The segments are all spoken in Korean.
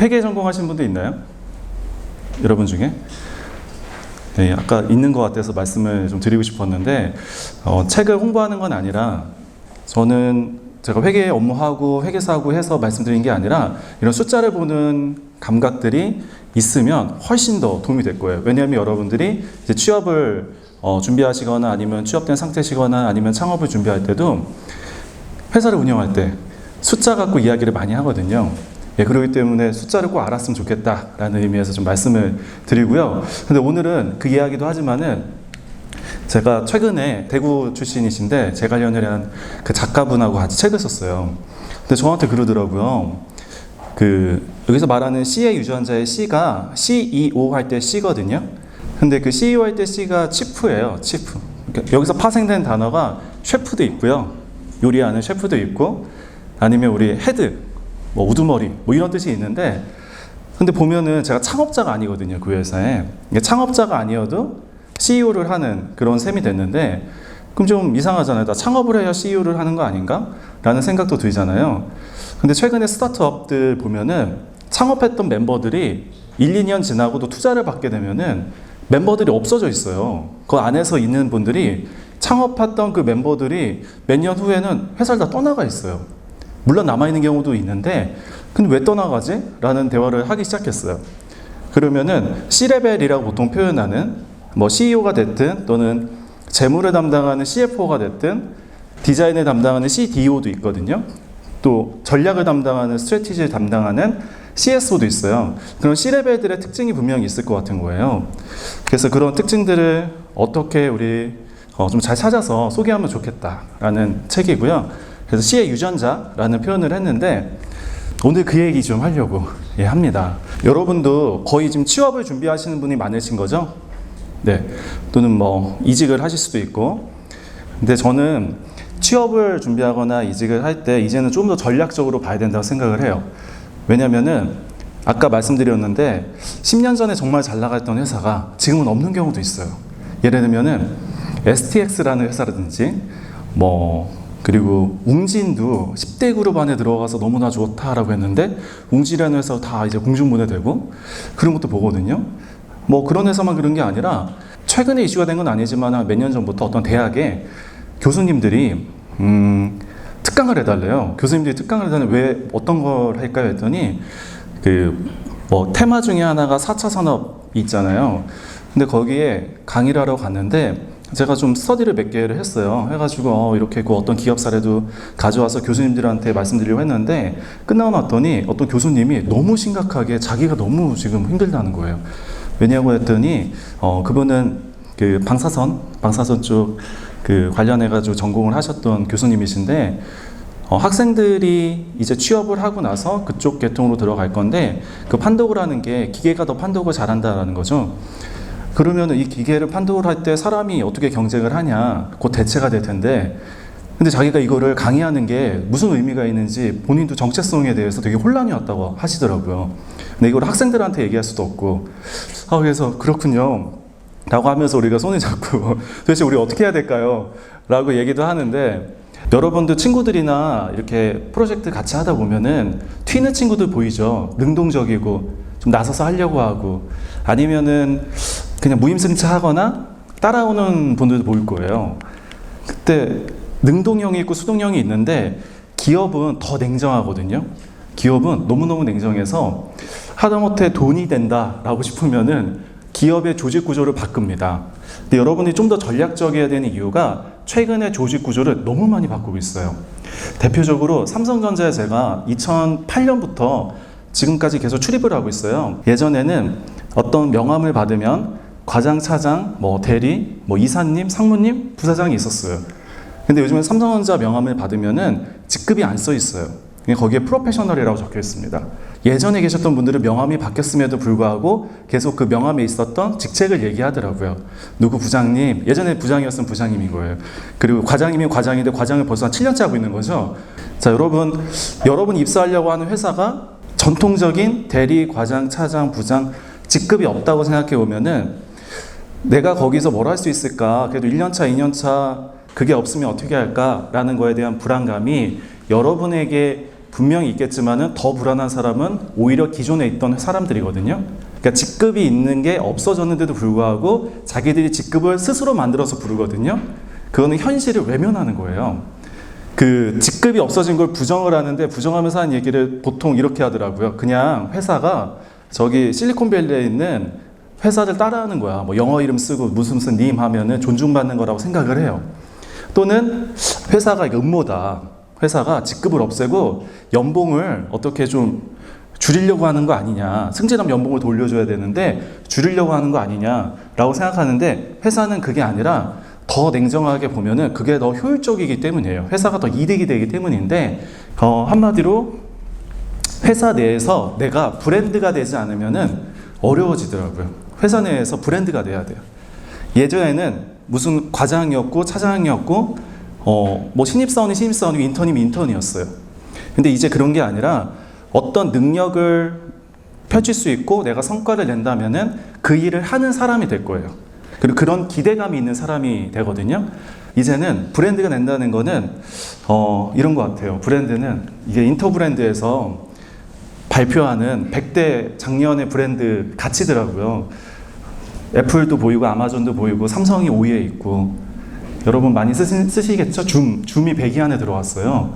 회계 전공하신 분도 있나요? 여러분 중에? 네, 아까 있는 것 같아서 말씀을 좀 드리고 싶었는데 책을 홍보하는 건 아니라 저는 제가 회계 업무하고 회계사하고 해서 말씀드린 게 아니라 이런 숫자를 보는 감각들이 있으면 훨씬 더 도움이 될 거예요. 왜냐하면 여러분들이 이제 취업을 준비하시거나 아니면 취업된 상태시거나 아니면 창업을 준비할 때도 회사를 운영할 때 숫자 갖고 이야기를 많이 하거든요. 예, 그렇기 때문에 숫자를 꼭 알았으면 좋겠다라는 의미에서 좀 말씀을 드리고요. 근데 오늘은 그 이야기도 하지만은 제가 최근에 대구 출신이신데 제갈련이라는 그 작가분하고 같이 책을 썼어요. 근데 저한테 그러더라고요. 여기서 말하는 C의 유전자의 C가 CEO 할 때 C거든요. 근데 그 CEO 할 때 C가 치프예요. 치프. 그러니까 여기서 파생된 단어가 셰프도 있고요. 요리하는 셰프도 있고 아니면 우리 헤드, 뭐 우두머리 뭐 이런 뜻이 있는데 근데 보면은 제가 창업자가 아니거든요. 그 회사에. 창업자가 아니어도 CEO를 하는 그런 셈이 됐는데 그럼 좀 이상하잖아요. 나 창업을 해야 CEO를 하는 거 아닌가? 라는 생각도 들잖아요. 근데 최근에 스타트업들 보면은 창업했던 멤버들이 1, 2년 지나고도 투자를 받게 되면은 멤버들이 없어져 있어요. 그 안에서 있는 분들이 창업했던 그 멤버들이 몇 년 후에는 회사를 다 떠나가 있어요. 물론 남아있는 경우도 있는데 근데 왜 떠나가지? 라는 대화를 하기 시작했어요. 그러면은 C레벨이라고 보통 표현하는 뭐 CEO가 됐든 또는 재무를 담당하는 CFO가 됐든 디자인을 담당하는 CDO도 있거든요. 또 전략을 담당하는 스트래티지를 담당하는 CSO도 있어요. 그런 C레벨들의 특징이 분명히 있을 것 같은 거예요. 그래서 그런 특징들을 어떻게 우리 좀 잘 찾아서 소개하면 좋겠다라는 책이고요. 그래서 C의 유전자라는 표현을 했는데 오늘 그 얘기 좀 하려고 합니다. 여러분도 거의 지금 취업을 준비하시는 분이 많으신 거죠? 네. 또는 뭐 이직을 하실 수도 있고. 근데 저는 취업을 준비하거나 이직을 할 때 이제는 좀 더 전략적으로 봐야 된다고 생각을 해요. 왜냐면은 아까 말씀드렸는데 10년 전에 정말 잘 나갔던 회사가 지금은 없는 경우도 있어요. 예를 들면은 STX라는 회사라든지 그리고 웅진도 10대 그룹 안에 들어가서 너무나 좋다라고 했는데 웅진이라는 회사가 다 이제 공중분해되고 그런 것도 보거든요. 그런 회사만 그런 게 아니라 최근에 이슈가 된 건 아니지만 몇 년 전부터 어떤 대학에 교수님들이 특강을 해달래요. 교수님들이 특강을 해달라면 왜 어떤 걸 할까요? 했더니 테마 중에 하나가 4차 산업이 있잖아요. 근데 거기에 강의를 하러 갔는데 제가 좀 스터디를 몇 개를 했어요. 해가지고 이렇게 어떤 기업 사례도 가져와서 교수님들한테 말씀드리려고 했는데 끝나고 났더니 어떤 교수님이 너무 심각하게 자기가 너무 지금 힘들다는 거예요. 왜냐고 했더니 그분은 그 방사선 쪽 관련해가지고 전공을 하셨던 교수님이신데 학생들이 이제 취업을 하고 나서 그쪽 계통으로 들어갈 건데 그 판독을 하는 게 기계가 더 판독을 잘한다라는 거죠. 그러면 이 기계를 판독을 할 때 사람이 어떻게 경쟁을 하냐 곧 대체가 될 텐데 근데 자기가 이거를 강의하는 게 무슨 의미가 있는지 본인도 정체성에 대해서 되게 혼란이 왔다고 하시더라고요. 근데 이걸 학생들한테 얘기할 수도 없고 그래서 그렇군요 라고 하면서 우리가 손을 잡고 도대체 우리 어떻게 해야 될까요? 라고 얘기도 하는데 여러분들 친구들이나 이렇게 프로젝트 같이 하다 보면은 튀는 친구들 보이죠? 능동적이고 좀 나서서 하려고 하고 아니면은 그냥 무임승차하거나 따라오는 분들도 보일 거예요. 그때 능동형이 있고 수동형이 있는데 기업은 더 냉정하거든요. 기업은 너무너무 냉정해서 하다못해 돈이 된다라고 싶으면은 기업의 조직 구조를 바꿉니다. 근데 여러분이 좀 더 전략적이어야 되는 이유가 최근에 조직 구조를 너무 많이 바꾸고 있어요. 대표적으로 삼성전자에 제가 2008년부터 지금까지 계속 출입을 하고 있어요. 예전에는 어떤 명함을 받으면 과장, 차장, 대리, 이사님, 상무님, 부사장이 있었어요. 근데 요즘에 삼성전자 명함을 받으면은 직급이 안 써 있어요. 거기에 프로페셔널이라고 적혀 있습니다. 예전에 계셨던 분들은 명함이 바뀌었음에도 불구하고 계속 그 명함에 있었던 직책을 얘기하더라고요. 누구 부장님, 예전에 부장이었으면 부장님인 거예요. 그리고 과장이면 과장인데 과장을 벌써 한 7년째 하고 있는 거죠. 자, 여러분 입사하려고 하는 회사가 전통적인 대리, 과장, 차장, 부장 직급이 없다고 생각해 보면은 내가 거기서 뭘 할 수 있을까? 그래도 1년차, 2년차 그게 없으면 어떻게 할까라는 거에 대한 불안감이 여러분에게 분명히 있겠지만은 더 불안한 사람은 오히려 기존에 있던 사람들이거든요. 그러니까 직급이 있는 게 없어졌는데도 불구하고 자기들이 직급을 스스로 만들어서 부르거든요. 그거는 현실을 외면하는 거예요. 그 직급이 없어진 걸 부정을 하는데 부정하면서 하는 얘기를 보통 이렇게 하더라고요. 그냥 회사가 저기 실리콘밸리에 있는 회사를 따라하는 거야. 뭐 영어 이름 쓰고 무슨 님 하면은 존중받는 거라고 생각을 해요. 또는 회사가 이거 음모다. 회사가 직급을 없애고 연봉을 어떻게 좀 줄이려고 하는 거 아니냐. 승진하면 연봉을 돌려줘야 되는데 줄이려고 하는 거 아니냐라고 생각하는데 회사는 그게 아니라 더 냉정하게 보면은 그게 더 효율적이기 때문이에요. 회사가 더 이득이 되기 때문인데 한마디로 회사 내에서 내가 브랜드가 되지 않으면은 어려워지더라고요. 회사 내에서 브랜드가 돼야 돼요. 예전에는 무슨 과장이었고 차장이었고 뭐 신입사원이 신입사원이고 인턴이면 인턴이었어요. 근데 이제 그런 게 아니라 어떤 능력을 펼칠 수 있고 내가 성과를 낸다면은 그 일을 하는 사람이 될 거예요. 그리고 그런 기대감이 있는 사람이 되거든요. 이제는 브랜드가 된다는 거는 이런 것 같아요. 브랜드는 이게 인터브랜드에서 발표하는 100대 작년의 브랜드 가치더라고요. 애플도 보이고 아마존도 보이고 삼성이 5위에 있고 여러분 많이 쓰시겠죠? 줌이 100위 안에 들어왔어요.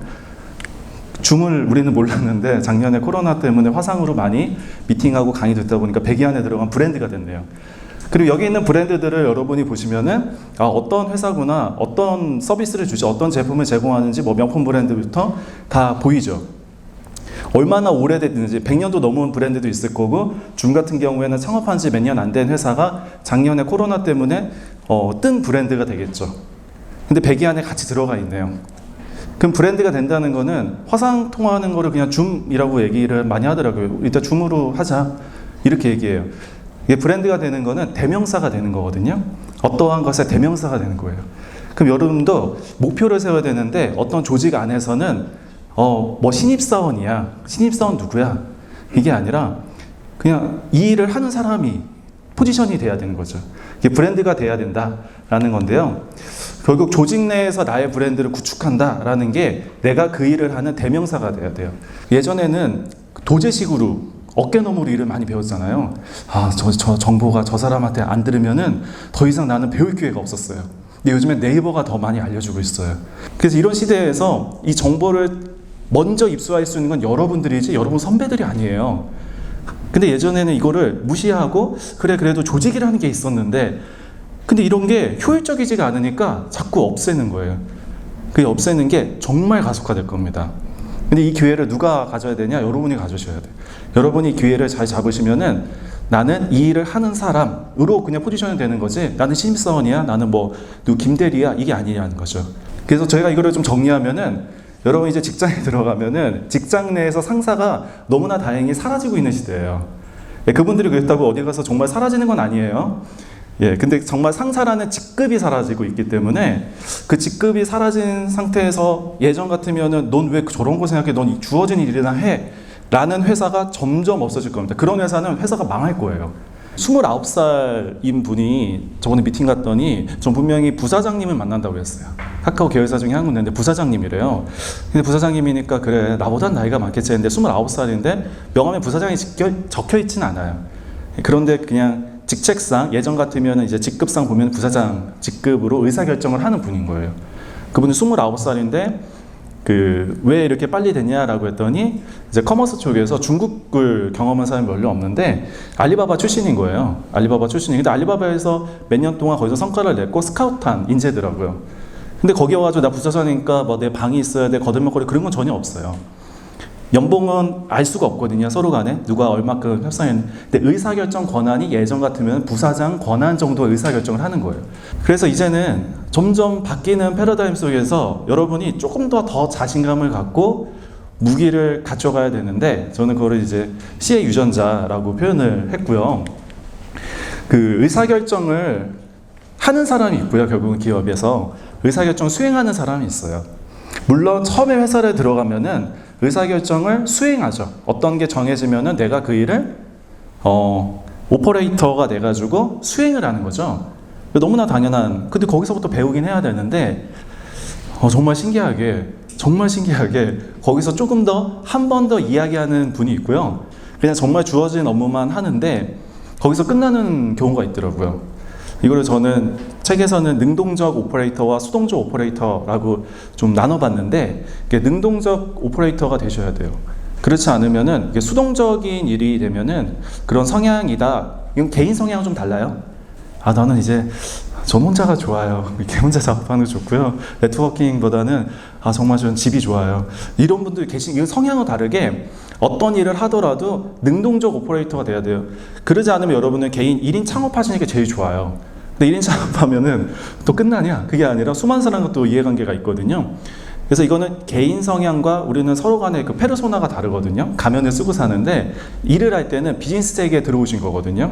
줌을 우리는 몰랐는데 작년에 코로나 때문에 화상으로 많이 미팅하고 강의 듣다 보니까 100위 안에 들어간 브랜드가 됐네요. 그리고 여기 있는 브랜드들을 여러분이 보시면은 어떤 회사구나, 어떤 서비스를 주지, 어떤 제품을 제공하는지 뭐 명품 브랜드부터 다 보이죠. 얼마나 오래됐는지 100년도 넘은 브랜드도 있을 거고 줌 같은 경우에는 창업한 지 몇 년 안 된 회사가 작년에 코로나 때문에 뜬 브랜드가 되겠죠. 근데 100위 안에 같이 들어가 있네요. 그럼 브랜드가 된다는 거는 화상 통화하는 거를 그냥 줌이라고 얘기를 많이 하더라고요. 일단 줌으로 하자 이렇게 얘기해요. 이게 브랜드가 되는 거는 대명사가 되는 거거든요. 어떠한 것의 대명사가 되는 거예요. 그럼 여러분도 목표를 세워야 되는데 어떤 조직 안에서는 뭐 신입사원이야. 신입사원 누구야? 이게 아니라 그냥 이 일을 하는 사람이 포지션이 돼야 되는 거죠. 이게 브랜드가 돼야 된다라는 건데요. 결국 조직 내에서 나의 브랜드를 구축한다라는 게 내가 그 일을 하는 대명사가 돼야 돼요. 예전에는 도제식으로 어깨너머로 일을 많이 배웠잖아요. 저 정보가 저 사람한테 안 들으면은 더 이상 나는 배울 기회가 없었어요. 근데 요즘엔 네이버가 더 많이 알려주고 있어요. 그래서 이런 시대에서 이 정보를 먼저 입수할 수 있는 건 여러분들이지 여러분 선배들이 아니에요. 근데 예전에는 이거를 무시하고 그래도 조직이라는 게 있었는데 근데 이런 게 효율적이지가 않으니까 자꾸 없애는 거예요. 그게 없애는 게 정말 가속화될 겁니다. 근데 이 기회를 누가 가져야 되냐? 여러분이 가져셔야 돼요. 여러분이 기회를 잘 잡으시면은 나는 이 일을 하는 사람으로 그냥 포지션이 되는 거지 나는 신입사원이야 나는 뭐 김대리야 이게 아니냐는 거죠. 그래서 저희가 이거를 좀 정리하면은 여러분 이제 직장에 들어가면은 직장 내에서 상사가 너무나 다행히 사라지고 있는 시대예요. 그분들이 그랬다고 어디 가서 정말 사라지는 건 아니에요. 근데 정말 상사라는 직급이 사라지고 있기 때문에 그 직급이 사라진 상태에서 예전 같으면은 넌 왜 저런 거 생각해? 넌 주어진 일이나 해. 라는 회사가 점점 없어질 겁니다. 그런 회사는 회사가 망할 거예요. 29살인 분이 저번에 미팅 갔더니 전 분명히 부사장님을 만난다고 했어요. 카카오 계열사 중에 한 군데인데 부사장님이래요. 근데 부사장님이니까 그래 나보단 나이가 많겠지 했는데 29살인데 명함에 부사장이 적혀 있지는 않아요. 그런데 그냥 직책상 예전 같으면 이제 직급상 보면 부사장 직급으로 의사결정을 하는 분인 거예요. 그분은 29살인데 왜 이렇게 빨리 됐냐라고 했더니 이제 커머스 쪽에서 중국을 경험한 사람이 별로 없는데 알리바바 출신인 거예요. 알리바바 출신이. 근데 알리바바에서 몇 년 동안 거기서 성과를 냈고 스카우트한 인재더라고요. 근데 거기 와가지고 나 부사장이니까 뭐 내 방이 있어야 돼 거들먹거리 그런 건 전혀 없어요. 연봉은 알 수가 없거든요. 서로 간에 누가 얼마큼 협상했는데 근데 의사결정 권한이 예전 같으면 부사장 권한 정도의 의사결정을 하는 거예요. 그래서 이제는 점점 바뀌는 패러다임 속에서 여러분이 조금 더 자신감을 갖고 무기를 갖춰가야 되는데 저는 그거를 이제 시의 유전자라고 표현을 했고요. 그 의사결정을 하는 사람이 있고요. 결국은 기업에서 의사결정 수행하는 사람이 있어요. 물론 처음에 회사를 들어가면은 의사결정을 수행하죠. 어떤 게 정해지면은 내가 그 일을 오퍼레이터가 돼가지고 수행을 하는 거죠. 너무나 당연한. 근데 거기서부터 배우긴 해야 되는데 정말 신기하게 정말 신기하게 거기서 조금 더 한 번 더 이야기하는 분이 있고요. 그냥 정말 주어진 업무만 하는데 거기서 끝나는 경우가 있더라고요. 이거를 저는 책에서는 능동적 오퍼레이터와 수동적 오퍼레이터라고 좀 나눠봤는데, 능동적 오퍼레이터가 되셔야 돼요. 그렇지 않으면은 이게 수동적인 일이 되면은 그런 성향이다. 이건 개인 성향은 좀 달라요. 나는 이제 전 혼자가 좋아요. 이렇게 혼자 작업하는 거 좋고요. 네트워킹보다는 정말 저는 집이 좋아요. 이런 분들이 이건 성향은 다르게 어떤 일을 하더라도 능동적 오퍼레이터가 돼야 돼요. 그러지 않으면 여러분은 개인 1인 창업하시는 게 제일 좋아요. 근데 1인 창업하면은 또 끝나냐? 그게 아니라 수많은 사람과 또 이해관계가 있거든요. 그래서 이거는 개인 성향과 우리는 서로 간의 그 페르소나가 다르거든요. 가면을 쓰고 사는데 일을 할 때는 비즈니스 세계에 들어오신 거거든요.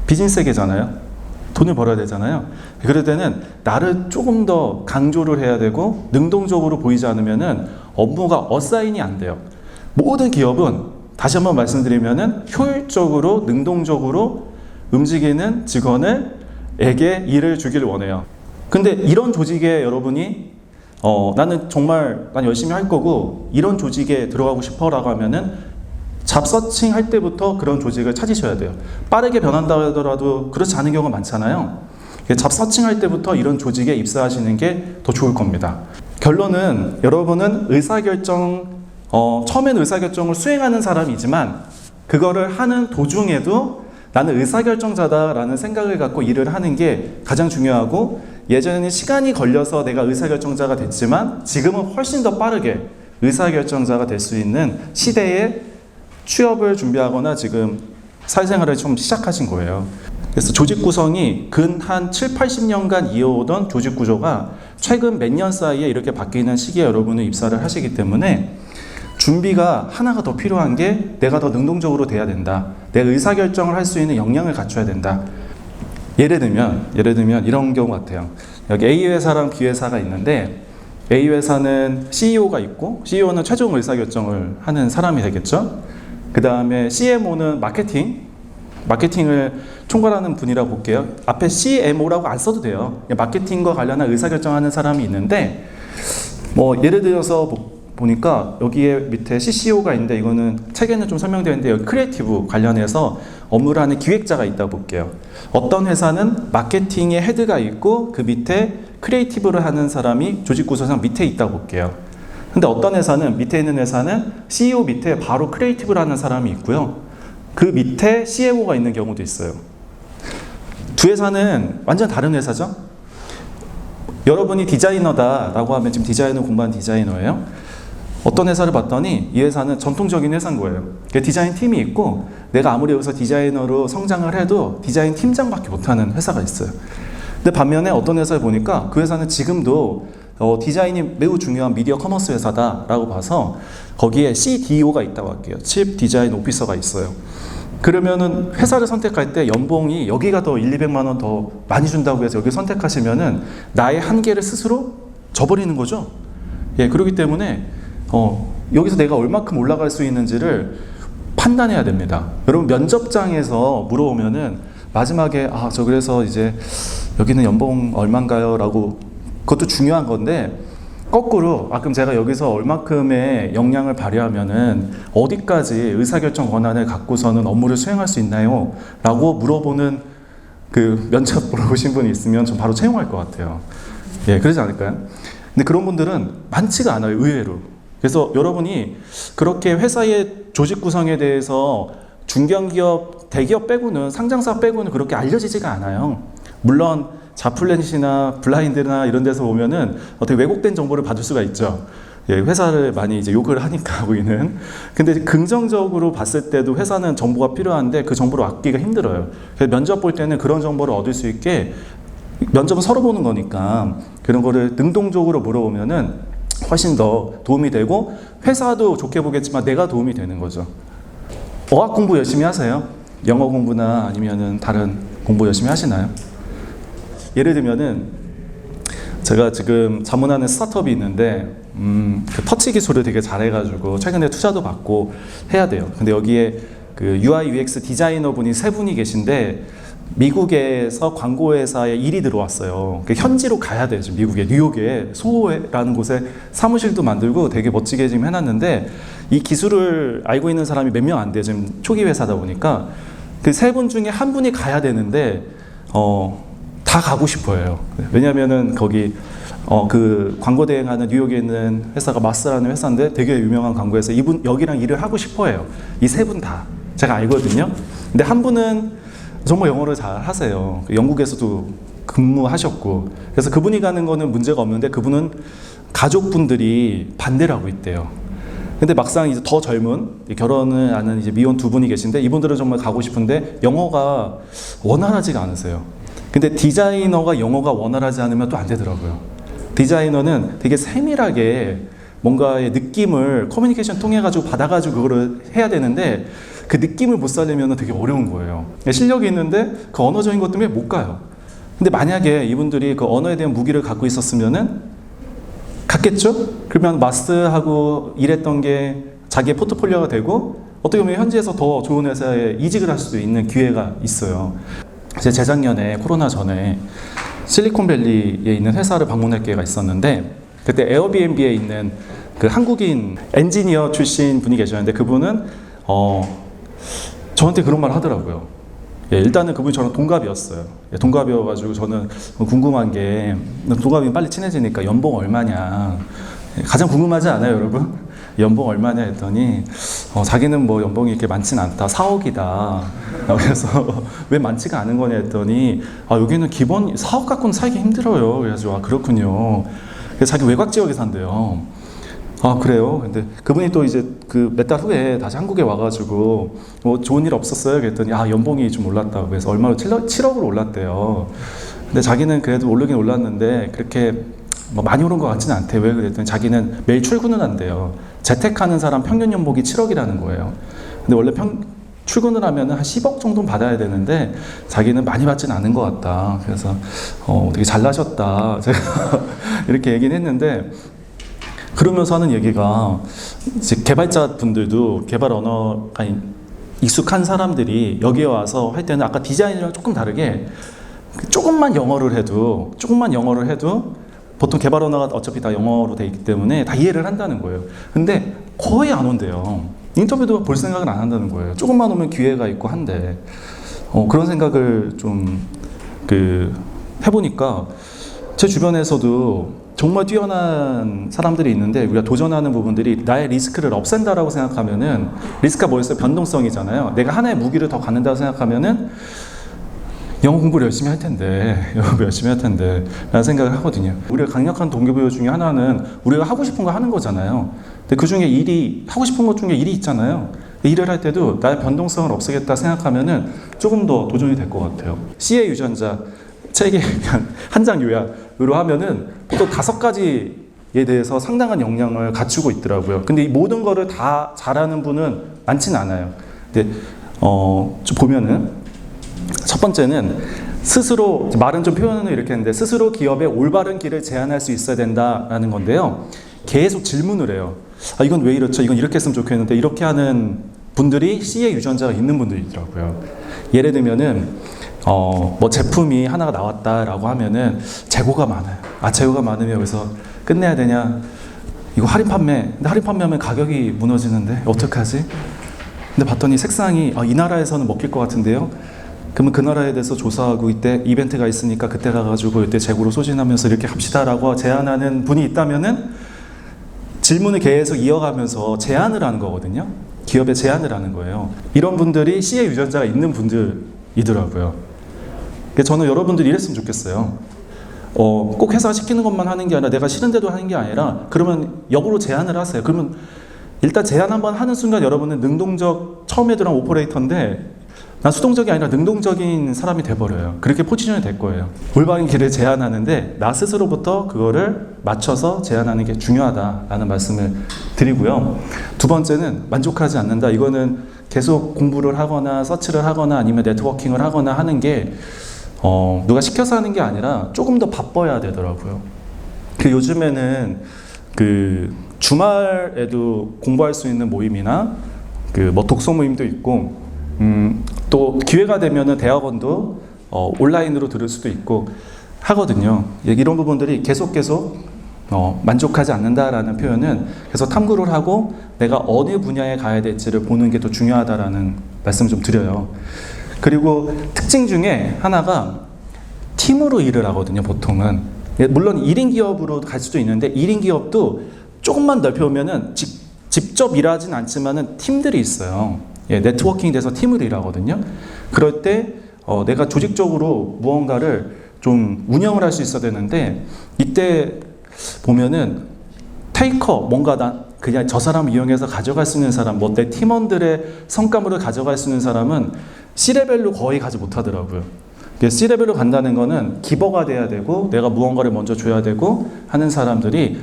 비즈니스 세계잖아요. 돈을 벌어야 되잖아요. 그럴 때는 나를 조금 더 강조를 해야 되고 능동적으로 보이지 않으면은 업무가 어사인이 안 돼요. 모든 기업은 다시 한번 말씀드리면은 효율적으로 능동적으로 움직이는 직원에게 일을 주기를 원해요. 근데 이런 조직에 여러분이 나는 정말 난 열심히 할 거고 이런 조직에 들어가고 싶어라고 하면은 잡서칭 할 때부터 그런 조직을 찾으셔야 돼요. 빠르게 변한다 하더라도 그렇지 않은 경우가 많잖아요. 잡서칭 할 때부터 이런 조직에 입사하시는 게 더 좋을 겁니다. 결론은 여러분은 처음엔 의사결정을 수행하는 사람이지만 그거를 하는 도중에도 나는 의사결정자다라는 생각을 갖고 일을 하는 게 가장 중요하고, 예전에는 시간이 걸려서 내가 의사결정자가 됐지만 지금은 훨씬 더 빠르게 의사결정자가 될 수 있는 시대에 취업을 준비하거나 지금 사회생활을 좀 시작하신 거예요. 그래서 조직 구성이 근 한 7, 80년간 이어오던 조직 구조가 최근 몇 년 사이에 이렇게 바뀌는 시기에 여러분은 입사를 하시기 때문에 준비가 하나가 더 필요한 게 내가 더 능동적으로 돼야 된다. 내가 의사결정을 할 수 있는 역량을 갖춰야 된다. 예를 들면 이런 경우 같아요. 여기 A 회사랑 B 회사가 있는데 A 회사는 CEO가 있고 CEO는 최종 의사결정을 하는 사람이 되겠죠. 그 다음에 CMO는 마케팅을 총괄하는 분이라고 볼게요. 앞에 CMO라고 안 써도 돼요. 마케팅과 관련한 의사결정하는 사람이 있는데, 예를 들어서 보니까 여기에 밑에 CCO가 있는데, 이거는 책에는 좀 설명되어 있는데 여기 크리에이티브 관련해서 업무를 하는 기획자가 있다고 볼게요. 어떤 회사는 마케팅의 헤드가 있고 그 밑에 크리에이티브를 하는 사람이 조직 구조상 밑에 있다고 볼게요. 근데 어떤 회사는, 밑에 있는 회사는 CEO 밑에 바로 크리에이티브를 하는 사람이 있고요. 그 밑에 CMO가 있는 경우도 있어요. 두 회사는 완전 다른 회사죠? 여러분이 디자이너다라고 하면 지금 디자이너 공부한 디자이너예요. 어떤 회사를 봤더니 이 회사는 전통적인 회사인 거예요. 디자인 팀이 있고 내가 아무리 여기서 디자이너로 성장을 해도 디자인 팀장밖에 못하는 회사가 있어요. 근데 반면에 어떤 회사를 보니까 그 회사는 지금도 디자인이 매우 중요한 미디어 커머스 회사다라고 봐서 거기에 CDO가 있다고 할게요. 칩 디자인 오피서가 있어요. 그러면은 회사를 선택할 때 연봉이 여기가 더 200만 원 더 많이 준다고 해서 여기 선택하시면은 나의 한계를 스스로 져버리는 거죠. 그렇기 때문에 여기서 내가 얼마큼 올라갈 수 있는지를 판단해야 됩니다. 여러분 면접장에서 물어보면은 마지막에 저 그래서 이제 여기는 연봉 얼마인가요? 라고, 그것도 중요한 건데 거꾸로 그럼 제가 여기서 얼마큼의 역량을 발휘하면은 어디까지 의사결정 권한을 갖고서는 업무를 수행할 수 있나요? 라고 물어보는 그 면접 보러 오신 분이 있으면 좀 바로 채용할 것 같아요. 그러지 않을까요? 근데 그런 분들은 많지가 않아요, 의외로. 그래서 여러분이 그렇게 회사의 조직 구성에 대해서 중견기업, 대기업 빼고는, 상장사 빼고는 그렇게 알려지지가 않아요. 물론 자플랜시나 블라인드나 이런 데서 보면은 어떻게 왜곡된 정보를 받을 수가 있죠. 회사를 많이 이제 욕을 하니까 우리는. 근데 긍정적으로 봤을 때도 회사는 정보가 필요한데 그 정보를 얻기가 힘들어요. 그래서 면접 볼 때는 그런 정보를 얻을 수 있게, 면접은 서로 보는 거니까 그런 거를 능동적으로 물어보면은 훨씬 더 도움이 되고 회사도 좋게 보겠지만 내가 도움이 되는 거죠. 어학 공부 열심히 하세요? 영어 공부나 아니면은 다른 공부 열심히 하시나요? 예를 들면은 제가 지금 자문하는 스타트업이 있는데 그 터치 기술을 되게 잘해가지고 최근에 투자도 받고 해야 돼요. 근데 여기에 그 UI UX 디자이너 분이 3분이 계신데 미국에서 광고회사에 일이 들어왔어요. 현지로 가야 돼요. 지금 미국에 뉴욕에 소호라는 곳에 사무실도 만들고 되게 멋지게 지금 해놨는데 이 기술을 알고 있는 사람이 몇 명 안 돼요. 지금 초기 회사다 보니까 그 세 분 중에 한 분이 가야 되는데 다 가고 싶어요. 왜냐면은 거기 그 광고 대행하는 뉴욕에 있는 회사가 마스라는 회사인데 되게 유명한 광고회사 이분 여기랑 일을 하고 싶어해요. 이 세 분 다 제가 알거든요. 근데 한 분은 정말 영어를 잘 하세요. 영국에서도 근무하셨고 그래서 그분이 가는 거는 문제가 없는데 그분은 가족분들이 반대를 하고 있대요. 근데 막상 이제 더 젊은 결혼을 하는 이제 미혼 두 분이 계신데 이분들은 정말 가고 싶은데 영어가 원활하지가 않으세요. 근데 디자이너가 영어가 원활하지 않으면 또 안 되더라고요. 디자이너는 되게 세밀하게 뭔가의 느낌을 커뮤니케이션 통해 가지고 받아가지고 그거를 해야 되는데 그 느낌을 못 살리면 되게 어려운 거예요. 실력이 있는데 그 언어적인 것 때문에 못 가요. 근데 만약에 이분들이 그 언어에 대한 무기를 갖고 있었으면은 갔겠죠? 그러면 마스터하고 일했던 게 자기의 포트폴리오가 되고 어떻게 보면 현지에서 더 좋은 회사에 이직을 할 수도 있는 기회가 있어요. 제가 재작년에 코로나 전에 실리콘밸리에 있는 회사를 방문할 기회가 있었는데 그때 에어비앤비에 있는 그 한국인 엔지니어 출신 분이 계셨는데 그분은 저한테 그런 말 하더라고요. 예, 일단은 그분이 저랑 동갑이었어요. 예, 동갑이어가지고 저는 궁금한 게 동갑이면 빨리 친해지니까 연봉 얼마냐 예, 가장 궁금하지 않아요 여러분? 연봉 얼마냐 했더니 자기는 뭐 연봉이 이렇게 많진 않다 4억이다 그래서 왜 많지가 않은 거냐 했더니 여기는 기본 4억 갖고는 살기 힘들어요. 그래서 그렇군요. 그래서 자기 외곽 지역에 산대요. 그래요? 근데 그분이 또 이제 그 몇 달 후에 다시 한국에 와가지고 뭐 좋은 일 없었어요? 그랬더니 연봉이 좀 올랐다고 그래서 얼마로 7억으로 올랐대요. 근데 자기는 그래도 오르긴 올랐는데 그렇게 뭐 많이 오른 것 같지는 않대. 왜 그랬더니 자기는 매일 출근을 한대요. 재택하는 사람 평균 연봉이 7억이라는 거예요. 근데 원래 출근을 하면 한 10억 정도는 받아야 되는데 자기는 많이 받지는 않은 것 같다. 그래서 되게 잘나셨다. 제가 이렇게 얘기는 했는데 그러면서 하는 얘기가 이제 개발자 분들도 개발 언어가 익숙한 사람들이 여기에 와서 할 때는 아까 디자인이랑 조금 다르게 조금만 영어를 해도 보통 개발 언어가 어차피 다 영어로 돼 있기 때문에 다 이해를 한다는 거예요. 근데 거의 안 온대요. 인터뷰도 볼 생각을 안 한다는 거예요. 조금만 오면 기회가 있고 한데 그런 생각을 좀 해보니까 제 주변에서도 정말 뛰어난 사람들이 있는데 우리가 도전하는 부분들이 나의 리스크를 없앤다라고 생각하면은 리스크가 뭐였어요? 변동성이잖아요. 내가 하나의 무기를 더 갖는다고 생각하면은 영어 공부를 열심히 할 텐데 라는 생각을 하거든요. 우리가 강력한 동기부여 중에 하나는 우리가 하고 싶은 거 하는 거잖아요. 근데 그 중에 하고 싶은 것 중에 일이 있잖아요. 일을 할 때도 나의 변동성을 없애겠다 생각하면은 조금 더 도전이 될 것 같아요. CA 유전자 책의 한 장 요약으로 하면은 보통 5가지에 대해서 상당한 역량을 갖추고 있더라고요. 근데 이 모든 거를 다 잘하는 분은 많진 않아요. 근데 좀 보면은 첫 번째는 스스로 말은 좀 표현을 이렇게 했는데 스스로 기업의 올바른 길을 제안할 수 있어야 된다라는 건데요. 계속 질문을 해요. 이건 왜 이렇죠? 이건 이렇게 했으면 좋겠는데 이렇게 하는 분들이 C의 유전자가 있는 분들이더라고요. 예를 들면은 뭐 제품이 하나가 나왔다라고 하면은 재고가 많아요. 재고가 많으면 여기서 끝내야 되냐? 이거 할인 판매. 근데 할인 판매하면 가격이 무너지는데 어떡하지? 근데 봤더니 색상이 이 나라에서는 먹힐 것 같은데요. 그러면 그 나라에 대해서 조사하고 이때 이벤트가 있으니까 그때 가가지고 이때 재고로 소진하면서 이렇게 합시다라고 제안하는 분이 있다면은 질문을 계속 이어가면서 제안을 하는 거거든요. 기업에 제안을 하는 거예요. 이런 분들이 C의 유전자가 있는 분들이더라고요. 저는 여러분들이 이랬으면 좋겠어요. 꼭 회사가 시키는 것만 하는 게 아니라 내가 싫은 대로 하는 게 아니라 그러면 역으로 제안을 하세요. 그러면 일단 제안 한번 하는 순간 여러분은 능동적 처음에 들어간 오퍼레이터인데 난 수동적이 아니라 능동적인 사람이 돼버려요. 그렇게 포지션이 될 거예요. 올바른 길을 제안하는데 나 스스로부터 그거를 맞춰서 제안하는 게 중요하다라는 말씀을 드리고요. 두 번째는 만족하지 않는다. 이거는 계속 공부를 하거나 서치를 하거나 아니면 네트워킹을 하거나 하는 게 누가 시켜서 하는 게 아니라 조금 더 바빠야 되더라고요. 요즘에는 주말에도 공부할 수 있는 모임이나 뭐 독서 모임도 있고 또 기회가 되면은 대학원도 온라인으로 들을 수도 있고 하거든요. 이런 부분들이 계속 만족하지 않는다라는 표현은 계속 탐구를 하고 내가 어느 분야에 가야 될지를 보는 게 더 중요하다라는 말씀을 좀 드려요. 그리고 특징 중에 하나가 팀으로 일을 하거든요, 보통은. 물론 1인 기업으로 갈 수도 있는데 1인 기업도 조금만 넓혀보면은 직접 일하진 않지만은 팀들이 있어요. 네트워킹이 돼서 팀으로 일하거든요. 그럴 때 내가 조직적으로 무언가를 좀 운영을 할 수 있어야 되는데 이때 보면은 테이커, 뭔가 그냥 저 사람 이용해서 가져갈 수 있는 사람, 뭐 내 팀원들의 성과물을 가져갈 수 있는 사람은 C레벨로 거의 가지 못하더라고요. C레벨로 간다는 거는 기버가 돼야 되고 내가 무언가를 먼저 줘야 되고 하는 사람들이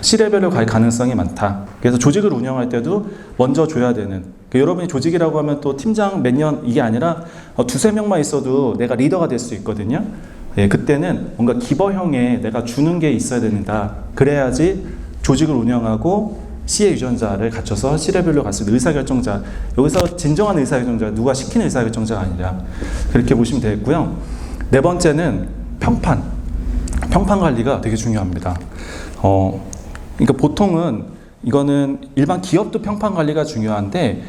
C레벨로 갈 가능성이 많다. 그래서 조직을 운영할 때도 먼저 줘야 되는. 여러분이 조직이라고 하면 또 팀장 몇 년 이게 아니라 두세 명만 있어도 내가 리더가 될 수 있거든요. 그때는 뭔가 기버형의 내가 주는 게 있어야 된다. 그래야지 조직을 운영하고 C의 유전자를 갖춰서 C레벨로 갈 수 있는 의사결정자. 여기서 진정한 의사결정자, 누가 시키는 의사결정자가 아니라 그렇게 보시면 되겠고요. 네 번째는 평판 관리가 되게 중요합니다. 그러니까 보통은 이거는 일반 기업도 평판 관리가 중요한데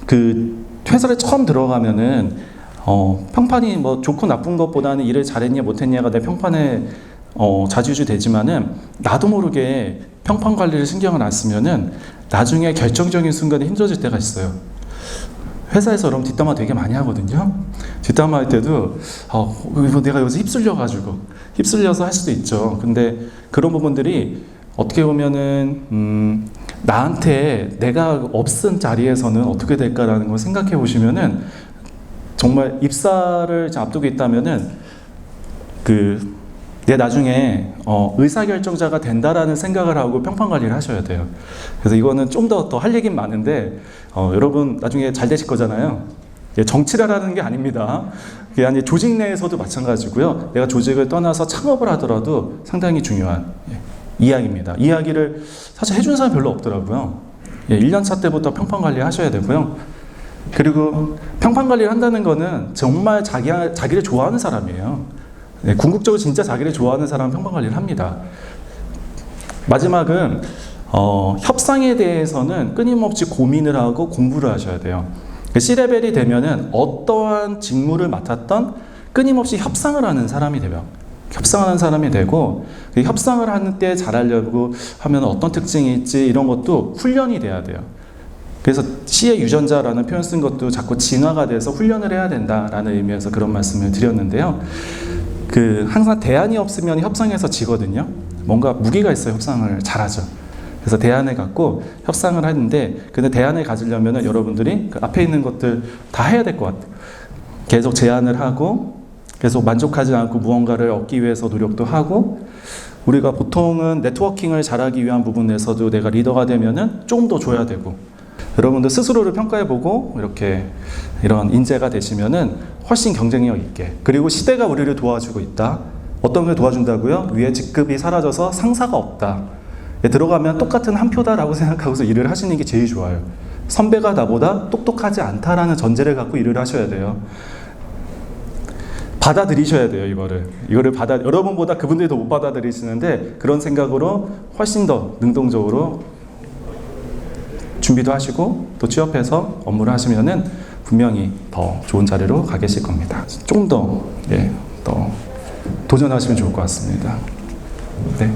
그 회사를 처음 들어가면은 평판이 뭐 좋고 나쁜 것보다는 일을 잘했냐 못했냐가 내 평판에 좌지우지 되지만은 나도 모르게 평판 관리를 신경을 안 쓰면은 나중에 결정적인 순간에 힘들어질 때가 있어요. 회사에서 여러분 뒷담화 되게 많이 하거든요. 뒷담화 할 때도 내가 여기서 휩쓸려서 할 수도 있죠. 근데 그런 부분들이 어떻게 보면은 나한테 내가 없은 자리에서는 어떻게 될까라는 걸 생각해 보시면은 정말 입사를 앞두고 있다면은 내 나중에 의사결정자가 된다라는 생각을 하고 평판 관리를 하셔야 돼요. 그래서 이거는 좀 더 할 얘기는 많은데 여러분 나중에 잘 되실 거잖아요. 정치를 하라는 게 아닙니다. 그게 아니 조직 내에서도 마찬가지고요. 내가 조직을 떠나서 창업을 하더라도 상당히 중요한 이야기입니다. 이야기를 사실 해주는 사람이 별로 없더라고요. 1년차 때부터 평판 관리 하셔야 되고요. 그리고 평판 관리를 한다는 거는 정말 자기를 좋아하는 사람이에요. 궁극적으로 진짜 자기를 좋아하는 사람은 평판 관리를 합니다. 마지막은 협상에 대해서는 끊임없이 고민을 하고 공부를 하셔야 돼요. C레벨이 되면은 어떠한 직무를 맡았던 끊임없이 협상을 하는 사람이 돼요. 협상하는 사람이 되고 협상을 하는 때 잘하려고 하면 어떤 특징이 있지 이런 것도 훈련이 돼야 돼요. 그래서 C의 유전자라는 표현 쓴 것도 자꾸 진화가 돼서 훈련을 해야 된다라는 의미에서 그런 말씀을 드렸는데요. 항상 대안이 없으면 협상에서 지거든요. 뭔가 무기가 있어야 협상을 잘하죠. 그래서 대안을 갖고 협상을 하는데 근데 대안을 가지려면 여러분들이 그 앞에 있는 것들 다 해야 될 것 같아요. 계속 제안을 하고 계속 만족하지 않고 무언가를 얻기 위해서 노력도 하고 우리가 보통은 네트워킹을 잘하기 위한 부분에서도 내가 리더가 되면은 조금 더 줘야 되고 여러분들 스스로를 평가해보고 이런 인재가 되시면은 훨씬 경쟁력 있게 그리고 시대가 우리를 도와주고 있다. 어떤 걸 도와준다고요? 위에 직급이 사라져서 상사가 없다. 들어가면 똑같은 한 표다라고 생각하고서 일을 하시는 게 제일 좋아요. 선배가 나보다 똑똑하지 않다라는 전제를 갖고 일을 하셔야 돼요. 받아들이셔야 돼요, 이거를 여러분보다 그분들이 더 못 받아들이시는데 그런 생각으로 훨씬 더 능동적으로 준비도 하시고 또 취업해서 업무를 하시면은 분명히 더 좋은 자리로 가 계실 겁니다. 조금 더 도전하시면 좋을 것 같습니다. 네.